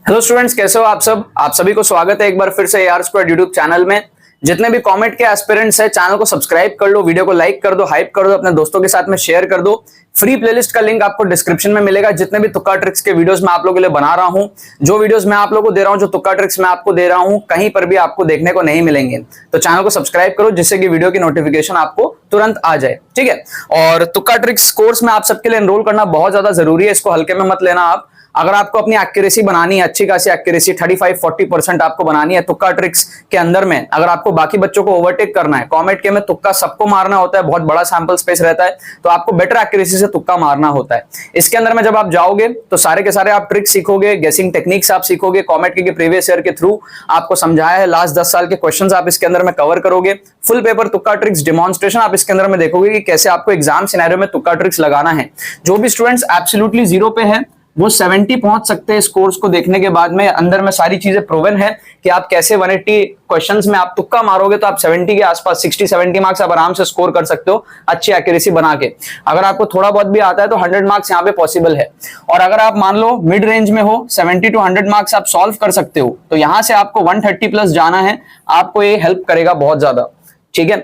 Hello students, कैसे हो आप सब। आप सभी को स्वागत है एक बार फिर से AR स्क्वायर यूट्यूब चैनल में। जितने भी कॉमेट के एस्पिरेंट्स हैं, चैनल को सब्सक्राइब कर लो, वीडियो को लाइक कर दो, हाइप कर दो, अपने दोस्तों के साथ में शेयर कर दो। फ्री प्लेलिस्ट का लिंक आपको डिस्क्रिप्शन में मिलेगा। जितने भी तुक्का ट्रिक्स के वीडियोस मैं आप लोगों के लिए बना रहा हूं, जो वीडियोस मैं आप लोगों को दे रहा हूं, जो तुक्का ट्रिक्स मैं आपको दे रहा हूं, कहीं पर भी आपको देखने को नहीं मिलेंगे। तो चैनल को सब्सक्राइब करो जिससे कि वीडियो की नोटिफिकेशन आपको तुरंत आ जाए, ठीक है। और तुक्का ट्रिक्स कोर्स में आप सबके लिए एनरोल करना बहुत ज्यादा जरूरी है, इसको हल्के में मत लेना आप। अगर आपको अपनी एक्यूरेसी बनानी है, अच्छी खासी एक्यूरेसी 35-40% आपको बनानी है तुक्का ट्रिक्स के अंदर में, अगर आपको बाकी बच्चों को ओवरटेक करना है, कॉमेट के में तुक्का सबको मारना होता है, बहुत बड़ा सैंपल स्पेस रहता है, तो आपको बेटर एक्यूरेसी से तुक्का मारना होता है। इसके अंदर में जब आप जाओगे तो सारे के सारे आप ट्रिक्स सीखोगे, गेसिंग टेक्निक्स आप सीखोगे, कॉमेट के प्रीवियस ईयर के थ्रू आपको समझाया है, लास्ट 10 साल के क्वेश्चंस आप इसके अंदर में कवर करोगे। फुल पेपर तुक्का ट्रिक्स डेमोन्स्ट्रेशन आप इसके अंदर में देखोगे कि कैसे आपको एग्जाम सिनेरियो में तुक्का ट्रिक्स लगाना है। जो भी स्टूडेंट्स एब्सोल्युटली जीरो पे है वो 70 पहुंच सकते हैं इस कोर्स को देखने के बाद में। अंदर में सारी चीजें प्रूवन है कि आप कैसे 180 क्वेश्चंस में आप तुक्का मारोगे तो आप 70 के आसपास 60-70 मार्क्स आप आराम से स्कोर कर सकते हो अच्छी एक्यूरेसी बना के। अगर आपको थोड़ा बहुत भी आता है तो 100 मार्क्स यहाँ पे पॉसिबल है। और अगर आप मान लो मिड रेंज में हो, 70 to 100 मार्क्स आप सॉल्व कर सकते हो, तो यहां से आपको 130 प्लस जाना है। आपको ये हेल्प करेगा बहुत ज्यादा, ठीक है।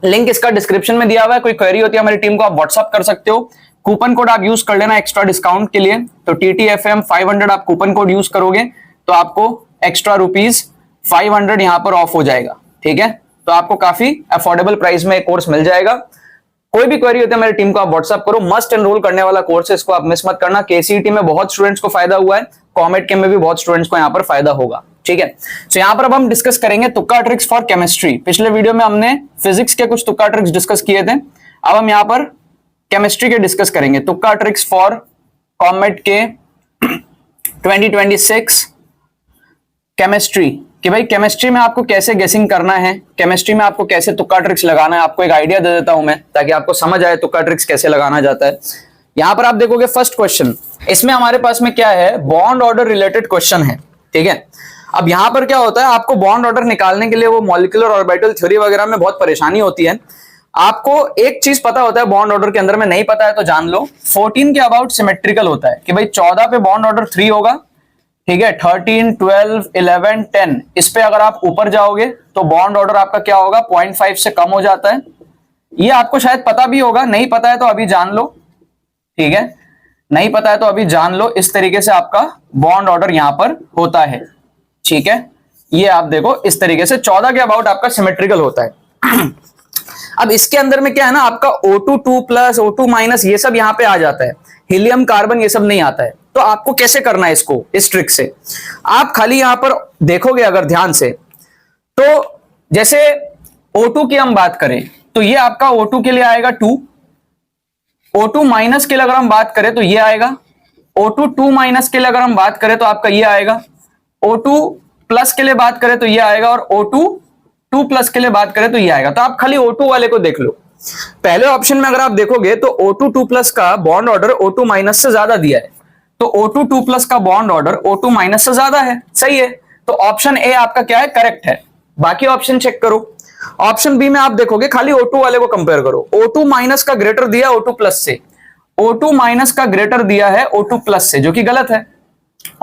लिंक इसका डिस्क्रिप्शन में दिया हुआ है। कोई क्वेरी होती है हमारी टीम को आप व्हाट्सअप कर सकते हो। कूपन कोड आप यूज कर लेना एक्स्ट्रा डिस्काउंट के लिए, तो TTFM 500 आप कूपन कोड यूज करोगे तो आपको एक्स्ट्रा ₹500 यहां पर ऑफ हो जाएगा, ठीक है। तो आपको काफी अफोर्डेबल प्राइस में कोर्स मिल जाएगा। कोई भी क्वेरी होती है मेरी टीम को आप व्हाट्सअप करो। मस्ट एनरोल करने वाला कोर्स है, इसको आप मिस मत करना। KCET में बहुत स्टूडेंट्स को फायदा हुआ है, कॉमेट के में भी बहुत स्टूडेंट्स को यहाँ पर फायदा होगा, ठीक है। तो यहाँ पर अब हम डिस्कस करेंगे तुक्का ट्रिक्स फॉर केमिस्ट्री। पिछले वीडियो में हमने फिजिक्स के कुछ तुक्का ट्रिक्स डिस्कस किए थे, अब हम यहाँ पर केमिस्ट्री के डिस्कस करेंगे। तुक्का ट्रिक्स फॉर कॉमेट के 2026 केमिस्ट्री, कि भाई केमिस्ट्री में आपको कैसे गेसिंग करना है, केमिस्ट्री में आपको कैसे तुक्का ट्रिक्स लगाना है। आपको एक आइडिया दे देता हूं मैं ताकि आपको समझ आए तुक्का ट्रिक्स कैसे लगाना जाता है। यहां पर आप देखोगे फर्स्ट क्वेश्चन, इसमें हमारे पास में क्या है, बॉन्ड ऑर्डर रिलेटेड क्वेश्चन है, ठीक है। अब यहां पर क्या होता है, आपको बॉन्ड ऑर्डर निकालने के लिए वो मॉलिक्यूलर ऑर्बिटल थ्योरी वगैरह में बहुत परेशानी होती है। आपको एक चीज पता होता है बॉन्ड ऑर्डर के अंदर में, नहीं पता है तो जान लो। 14 के अबाउट सिमेट्रिकल होता है कि भाई 14 पे बॉन्ड ऑर्डर 3 होगा, ठीक है। 13, 12, 11, 10 इस पे अगर आप ऊपर जाओगे तो बॉन्ड ऑर्डर आपका क्या होगा, 0.5 से कम हो जाता है। ये आपको शायद पता भी होगा, नहीं पता है तो अभी जान लो, ठीक है। नहीं पता है तो अभी जान लो। इस तरीके से आपका बॉन्ड ऑर्डर यहां पर होता है, ठीक है। ये आप देखो इस तरीके से 14 के अबाउट आपका सिमेट्रिकल होता है। अब इसके अंदर में क्या है ना, आपका O2 2+, O2 माइनस ये सब यहां पे आ जाता है, हीलियम कार्बन ये सब नहीं आता है। तो आपको कैसे करना है इसको, इस ट्रिक से आप खाली यहां पर देखोगे अगर ध्यान से, तो जैसे O2 की हम बात करें तो ये आपका O2 के लिए आएगा 2, O2 माइनस के लिए अगर हम बात करें तो ये आएगा, O2 2 माइनस के लिए अगर हम बात करें तो आपका ये आएगा, O2 प्लस के लिए बात करें तो ये आएगा, और O2 2 प्लस के लिए बात करें तो ये आएगा। तो आप खाली O2 वाले को देख लो। पहले ऑप्शन में अगर आप देखोगे तो O2 2 प्लस का बॉन्ड ऑर्डर O2 माइनस से ज्यादा दिया है, तो O2 2 प्लस का बॉन्ड ऑर्डर O2 माइनस से ज्यादा है, सही है। तो ऑप्शन ए आपका क्या है, करेक्ट है। बाकी ऑप्शन चेक करो। ऑप्शन बी में आप देखोगे खाली O2 वाले को कंपेयर करो। O2 माइनस का ग्रेटर दिया O2 प्लस से, O2 माइनस का ग्रेटर दिया है O2 प्लस से, जो कि गलत है।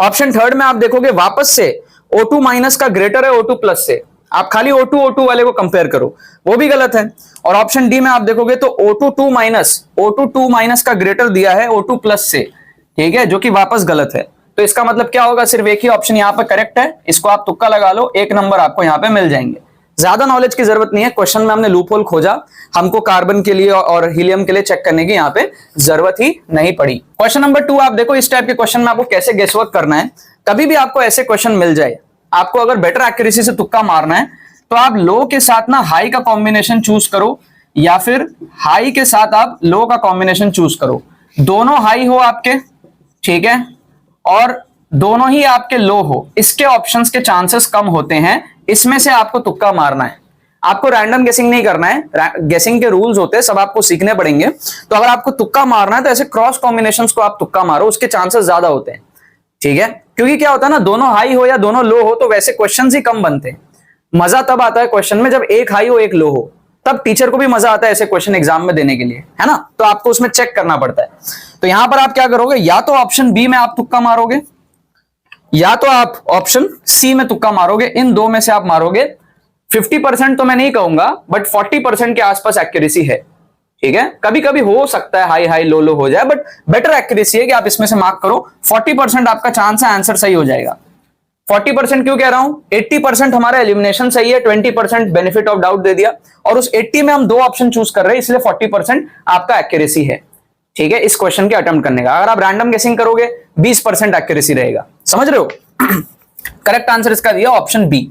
ऑप्शन थर्ड में आप देखोगे वापस से O2 माइनस का ग्रेटर है O2 प्लस से, आप खाली O2 वाले को कंपेयर करो, वो भी गलत है। और ऑप्शन डी में आप देखोगे तो O2 2 माइनस का ग्रेटर दिया है O2 प्लस से, ठीक है, जो कि वापस गलत है। तो इसका मतलब क्या होगा, सिर्फ एक ही ऑप्शन यहाँ पे करेक्ट है। इसको आप तुक्का लगा लो, 1 नंबर आपको यहाँ पे मिल जाएंगे। ज्यादा नॉलेज की जरूरत नहीं है, क्वेश्चन में हमने लूप होल खोजा, हमको कार्बन के लिए और हीलियम के लिए चेक करने की यहाँ पे जरूरत ही नहीं पड़ी। क्वेश्चन नंबर 2 आप देखो, इस टाइप के क्वेश्चन में आपको कैसे गेसवर्क करना है। कभी भी आपको ऐसे क्वेश्चन मिल जाए, आपको अगर बेटर एक्यूरेसी से तुक्का मारना है तो आप लो के साथ ना हाई का कॉम्बिनेशन चूज करो, या फिर हाई के साथ आप लो का कॉम्बिनेशन चूज करो। दोनों हाई हो आपके, ठीक है, और दोनों ही आपके लो हो, इसके ऑप्शंस के चांसेस कम होते हैं। इसमें से आपको तुक्का मारना है, आपको रैंडम गेसिंग नहीं करना है। गेसिंग के रूल्स होते हैं, सब आपको सीखने पड़ेंगे। तो अगर आपको तुक्का मारना है तो ऐसे क्रॉस कॉम्बिनेशंस को आप तुक्का मारो, उसके चांसेस ज्यादा होते हैं, ठीक है। क्योंकि क्या होता है ना, दोनों हाई हो या दोनों लो हो तो वैसे क्वेश्चंस ही कम बनते हैं। मजा तब आता है क्वेश्चन में जब एक हाई हो एक लो हो, तब टीचर को भी मजा आता है ऐसे क्वेश्चन एग्जाम में देने के लिए, है ना। तो आपको उसमें चेक करना पड़ता है। तो यहां पर आप क्या करोगे, या तो ऑप्शन बी में आप तुक्का मारोगे, या तो आप ऑप्शन सी में तुक्का मारोगे, इन दो में से आप मारोगे। 50% तो मैं नहीं कहूंगा, बट 40% के आसपास एक्यूरेसी है। ठीक है, कभी कभी हो सकता है हाई हाई लो लो हो जाए, बट बेटर एक्यूरेसी है कि आप इसमें से मार्क करो। 40% आपका चांस है आंसर सही हो जाएगा। 40% क्यों कह रहा हूं? 80% हमारा एलिमिनेशन सही है, 20% बेनिफिट ऑफ डाउट दे दिया, और उस 80 में हम दो ऑप्शन चूज कर रहे हैं, इसलिए 40% आपका एक्यूरेसी है। ठीक है, इस क्वेश्चन के अटेम्प्ट करने का। अगर आप रैंडम गेसिंग करोगे 20% एक्यूरेसी रहेगा। समझ रहे हो? करेक्ट आंसर इसका दिया ऑप्शन बी।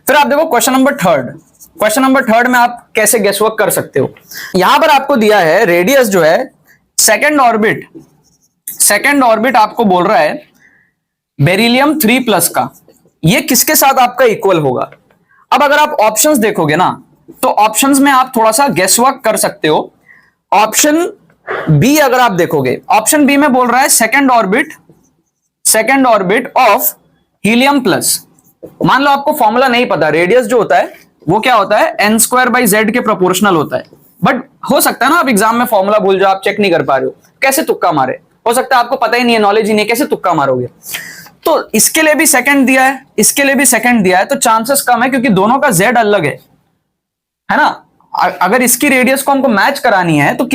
फिर आप देखो question number third. Question number third में आप कैसे गेसवर्क कर सकते हो। यहां पर आपको दिया है रेडियस जो है सेकंड ऑर्बिट आपको बोल रहा है बेरिलियम 3+ का, ये किसके साथ आपका इक्वल होगा। अब अगर आप ऑप्शंस देखोगे ना, तो ऑप्शंस में आप थोड़ा सा गेसवर्क कर सकते हो। ऑप्शन बी अगर आप देखोगे, ऑप्शन बी में बोल रहा है second orbit of helium plus. मान लो आपको फॉर्मूला नहीं पता, रेडियस जो होता है वो क्या होता है, n²/z के प्रोपोर्शनल होता है। बट हो सकता है ना आप एग्जाम में फॉर्मूला भूल जाओ, आप चेक नहीं कर पा रहे हो, कैसे तुक्का मारे। हो सकता है आपको पता ही नहीं है, नॉलेज ही नहीं है, कैसे तुक्का मारोगे। तो इसके लिए भी सेकंड दिया है, इसके लिए भी सेकंड दिया है, तो चांसेस कम है, क्योंकि दोनों का z अलग है ना। अगर इसकी रेडियस को हमको मैच करानी है तो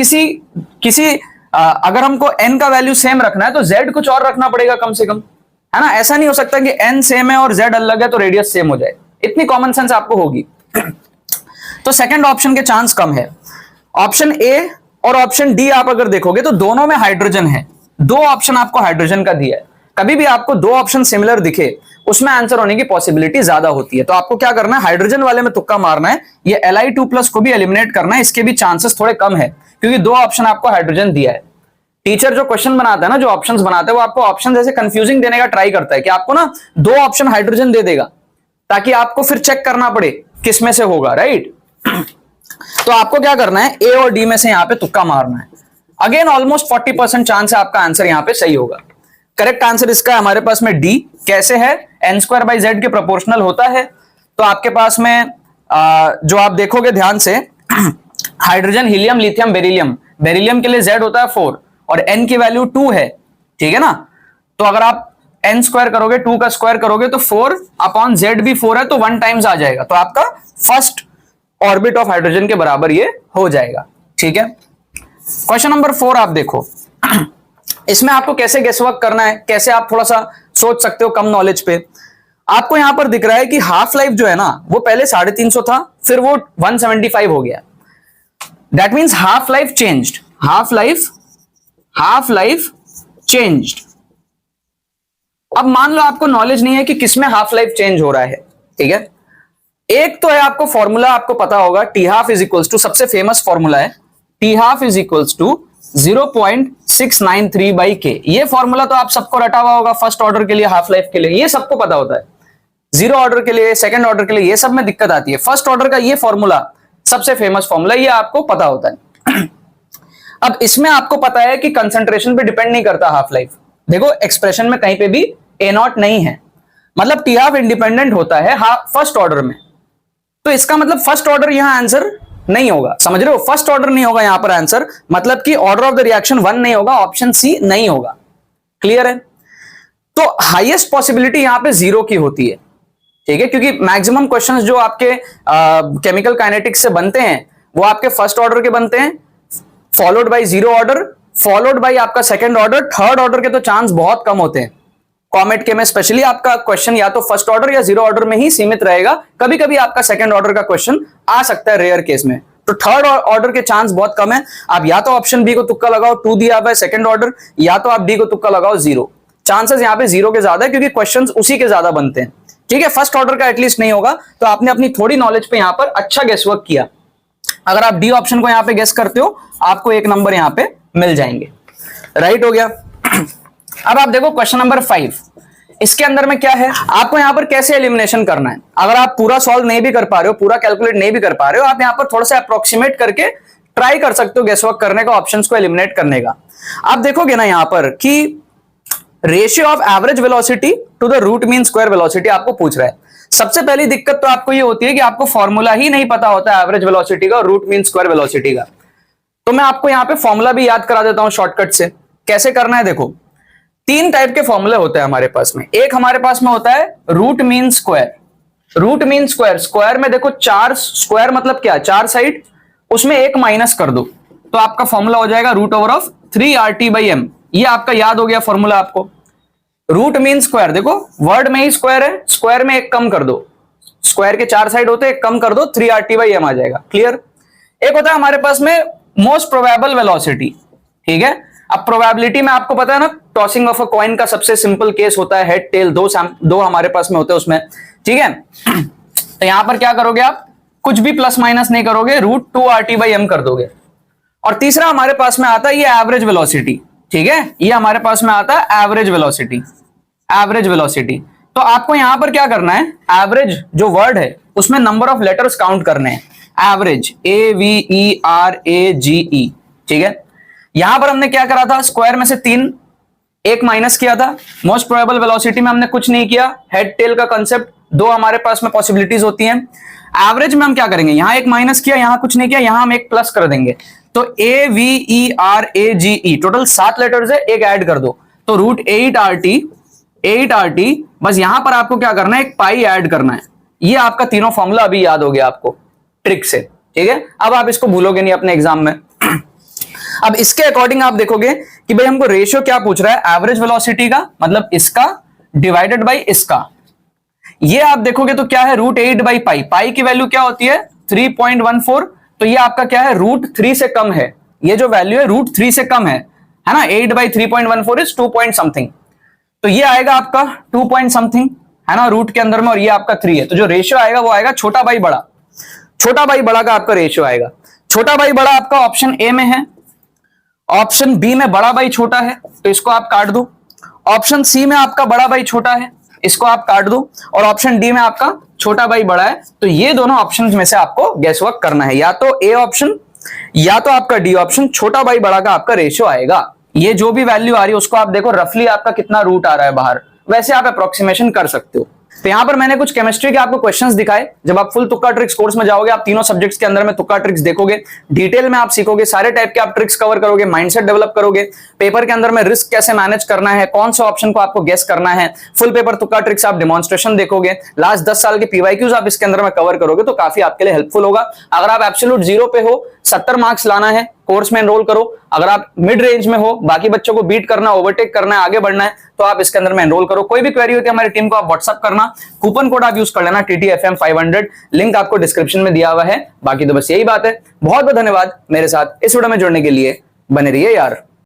अगर हमको n का वैल्यू सेम रखना है तो z कुछ और रखना पड़ेगा कम से कम, है ना। ऐसा नहीं हो सकता कि n सेम है और z अलग है तो रेडियस सेम हो जाए, इतनी कॉमन सेंस आपको होगी। तो सेकंड ऑप्शन के चांस कम है। ऑप्शन ए और ऑप्शन डी आप अगर देखोगे तो दोनों में हाइड्रोजन है, दो ऑप्शन आपको हाइड्रोजन का दिया है। कभी भी आपको दो ऑप्शन सिमिलर दिखे उसमें आंसर होने की पॉसिबिलिटी ज्यादा होती है। तो आपको क्या करना है, हाइड्रोजन वाले में तुक्का मारना है, ये Li2+ को भी एलिमिनेट करना है, इसके भी चांसेस थोड़े कम है क्योंकि दो ऑप्शन आपको हाइड्रोजन दिया है। टीचर जो क्वेश्चन बनाता है ना, जो ऑप्शंस बनाता है, वो आपको ऑप्शन ऐसे कंफ्यूजिंग देने का ट्राई करता है कि आपको ना दो ऑप्शन हाइड्रोजन दे देगा ताकि आपको फिर चेक करना पड़े किस में से होगा, राइट। तो आपको क्या करना है, ए और डी में से यहां पे तुक्का मारना है। अगेन ऑलमोस्ट 40% चांस है आपका आंसर यहां पे सही होगा। करेक्ट आंसर इसका हमारे पास में डी। कैसे है, n²/z के प्रोपोर्शनल होता है। तो आपके पास में जो आप देखोगे ध्यान से, हाइड्रोजन, हीलियम, लिथियम, बेरिलियम के लिए z होता है 4 और n की वैल्यू 2 है, ठीक है ना। तो अगर आप n² करोगे, 2 का स्क्वायर करोगे तो 4/z भी 4 है, तो 1 टाइम्स आ जाएगा। तो आपका फर्स्ट ऑर्बिट ऑफ हाइड्रोजन के बराबर ये हो जाएगा, ठीक है। क्वेश्चन नंबर 4 आप देखो। इसमें आपको कैसे गेसवर्क करना है, कैसे आप थोड़ा सा सोच सकते हो कम नॉलेज पे। आपको यहां पर दिख रहा है कि हाफ लाइफ जो है ना, वो पहले 350 था, फिर वो 175 हो गया। That means half life changed, half life changed. अब मान लो आपको नॉलेज नहीं है कि किसमें हाफ लाइफ चेंज हो रहा है, ठीक है। एक तो है आपको फॉर्मूला आपको पता होगा, T12 सबसे फेमस फॉर्मूला है, T12 0.693/K। ये फॉर्मूला तो आप सबको रटा हुआ होगा फर्स्ट ऑर्डर के लिए, हाफ लाइफ के लिए, ये सबको पता होता है। जीरो ऑर्डर के लिए, सेकंड ऑर्डर के लिए, ये सब में दिक्कत आती है। फर्स्ट ऑर्डर का ये फॉर्मूला सबसे फेमस फॉर्मूला, ये आपको पता होता है। अब इसमें आपको पता है कि कंसंट्रेशन पे डिपेंड नहीं करता हाफ लाइफ। देखो एक्सप्रेशन में कहीं पे भी A0 नहीं है, मतलब T12 इंडिपेंडेंट होता है फर्स्ट ऑर्डर में। तो इसका मतलब फर्स्ट ऑर्डर यहां आंसर नहीं होगा, समझ रहे हो। फर्स्ट ऑर्डर नहीं होगा यहां पर आंसर, मतलब कि ऑर्डर ऑफ द रिएक्शन 1 नहीं होगा, ऑप्शन सी नहीं होगा। क्लियर है। तो हाईएस्ट पॉसिबिलिटी यहां पे 0 की होती है, ठीक है, क्योंकि मैक्सिमम क्वेश्चंस जो आपके केमिकल काइनेटिक्स से बनते हैं वो आपके फर्स्ट ऑर्डर के बनते हैं, followed by zero order, followed by आपका सेकंड ऑर्डर। थर्ड ऑर्डर के तो चांस बहुत कम होते हैं। कॉमेट के में स्पेशली आपका क्वेश्चन या तो फर्स्ट ऑर्डर या जीरो ऑर्डर में ही सीमित रहेगा, कभी कभी आपका सेकंड ऑर्डर का क्वेश्चन आ सकता है रेयर केस में। तो थर्ड ऑर्डर के चांस बहुत कम है। आप या तो ऑप्शन बी को तुक्का लगाओ, 2 दिया हुआ है सेकंड ऑर्डर, या तो आप डी को तुक्का लगाओ 0। चांसेस यहाँ पे 0 के ज्यादा है क्योंकि क्वेश्चंस उसी के ज्यादा बनते हैं, ठीक है। फर्स्ट ऑर्डर का एटलीस्ट नहीं होगा। तो आपने अपनी थोड़ी नॉलेज पे यहाँ पर अच्छा गेसवर्क किया। अगर आप डी ऑप्शन को यहाँ पे गेस करते हो, आपको 1 नंबर यहाँ पे मिल जाएंगे, राइट हो गया। अब आप देखो क्वेश्चन नंबर 5। इसके अंदर में क्या है, आपको यहां पर कैसे एलिमिनेशन करना है। अगर आप पूरा सॉल्व नहीं भी कर पा रहे हो, पूरा कैलकुलेट नहीं भी कर पा रहे हो, आप यहां पर थोड़ा सा अप्रोक्सीमेट करके ट्राई कर सकते हो गेसवर्क करने का, ऑप्शंस को एलिमिनेट करने का। आप देखोगे ना यहां पर कि ratio of average velocity to the root mean square velocity आपको पूछ रहा है। सबसे पहली दिक्कत तो आपको ये होती है कि आपको फॉर्मूला ही नहीं पता होता है एवरेज वेलोसिटी का और रूट मीन स्क्वायर वेलोसिटी का। तो मैं आपको यहां पे फॉर्मूला भी याद करा देता हूं शॉर्टकट से। कैसे करना है देखो, तीन टाइप के फॉर्मूले होते हैं हमारे पास में। एक हमारे पास में होता है root mean square. Root mean square, square में देखो चार, स्क्वायर मतलब क्या, चार साइड, उसमें एक माइनस कर दो तो आपका फॉर्मूला हो जाएगा रूट ओवर ऑफ 3RT/m। ये आपका याद हो गया फॉर्मूला आपको। रूट मीन स्क्वायर, देखो वर्ड में ही स्क्वायर है, स्क्वायर में एक कम कर दो, स्क्वायर के चार साइड होते हैं, एक कम कर दो, 3RT/m आ जाएगा। क्लियर। एक होता है हमारे पास में मोस्ट प्रोबेबल वेलोसिटी। ठीक है, अब प्रोबेबिलिटी में आपको पता है ना, टॉसिंग ऑफ अ कॉइन का सबसे सिंपल केस होता है हेड टेल, दो हमारे पास में होते हैं उसमें। ठीक है, तो यहां पर क्या करोगे आप, कुछ भी प्लस माइनस नहीं करोगे, रूट 2RT/m कर दोगे। और तीसरा हमारे पास में आता है ये एवरेज वेलोसिटी। ठीक है, ये हमारे पास में आता है एवरेज वेलोसिटी। एवरेज वेलोसिटी, तो आपको यहां पर क्या करना है, एवरेज जो वर्ड है उसमें नंबर ऑफ लेटर्स काउंट करने हैं। Average, AVERAGE। ठीक है, यहां पर हमने क्या करा था, स्क्वायर में से 3 एक माइनस किया था। मोस्ट प्रोबेबल वेलोसिटी में हमने कुछ नहीं किया, हेड टेल का कंसेप्ट, दो हमारे पास में पॉसिबिलिटीज होती हैं। एवरेज में हम क्या करेंगे, यहां एक माइनस किया, यहां कुछ नहीं किया, यहां हम एक प्लस कर देंगे। तो AVERAGE टोटल 7 लेटर्स है, एक ऐड कर दो तो रूट 8RT। बस यहां पर आपको क्या करना है, एक पाई ऐड करना है। ये आपका तीनों फॉर्मूला अभी याद हो गया आपको ट्रिक से। ठीक है, अब आप इसको भूलोगे नहीं अपने एग्जाम में। अब इसके अकॉर्डिंग आप देखोगे कि भाई हमको रेशियो क्या पूछ रहा है, एवरेज वेलोसिटी का, मतलब इसका डिवाइडेड बाई इसका। ये आप देखोगे तो क्या है, रूट 8/पाई। पाई की वैल्यू क्या होती है, 3.14। तो ये आपका क्या है, रूट 3 से कम है। ये जो वैल्यू है रूट 3 से कम है ना। 8/3.14 इज 2 पॉइंट समथिंग। तो ये आएगा आपका 2 पॉइंट समथिंग है ना रूट के अंदर में, और ये आपका 3 है। तो जो रेशियो आएगा वो आएगा छोटा बाई बड़ा। छोटा बाई बड़ा का आपका रेशियो आएगा। छोटा बाई बड़ा आपका ऑप्शन ए में है, ऑप्शन बी में बड़ा बाई छोटा है तो इसको आप काट दो, ऑप्शन सी में आपका बड़ा बाई छोटा है, इसको आप काट दो, और ऑप्शन डी में आपका छोटा बाई बड़ा है। तो ये दोनों ऑप्शंस में से आपको गैस वर्क करना है, या तो ए ऑप्शन या तो आपका डी ऑप्शन, छोटा बाई बड़ा का आपका रेशियो आएगा। ये जो भी वैल्यू आ रही है उसको आप देखो रफली आपका कितना रूट आ रहा है बाहर, वैसे आप अप्रोक्सीमेशन कर सकते हो। तो यहां पर मैंने कुछ केमिस्ट्री के आपको क्वेश्चंस दिखाए। जब आप फुल तुक्का ट्रिक्स कोर्स में जाओगे, आप तीनों सब्जेक्ट्स के अंदर में तुक्का ट्रिक्स देखोगे, डिटेल में आप सीखोगे, सारे टाइप के आप ट्रिक्स कवर करोगे, माइंडसेट डेवलप करोगे, पेपर के अंदर में रिस्क कैसे मैनेज करना है, कौन सा ऑप्शन को आपको गेस करना है, फुल पेपर तुक्का ट्रिक्स आप डेमोन्स्ट्रेशन देखोगे, लास्ट 10 साल के PYQs आप इसके अंदर में कवर करोगे, तो काफी आपके लिए हेल्पफुल होगा। अगर आप एब्सोल्यूट 0 पे हो, 70 मार्क्स लाना है, कोर्स में एनरोल करो। अगर आप मिड रेंज में हो, बाकी बच्चों को बीट करना, ओवरटेक करना है, आगे बढ़ना है, तो आप इसके अंदर में एनरोल करो। कोई भी क्वेरी होती है हमारी टीम को आप व्हाट्सअप करना, कूपन कोड आप यूज कर लेना TTFM 500, लिंक आपको डिस्क्रिप्शन में दिया हुआ है। बाकी तो बस यही बात है। बहुत बहुत धन्यवाद मेरे साथ इस वीडियो में जुड़ने के लिए, बने रहिए यार।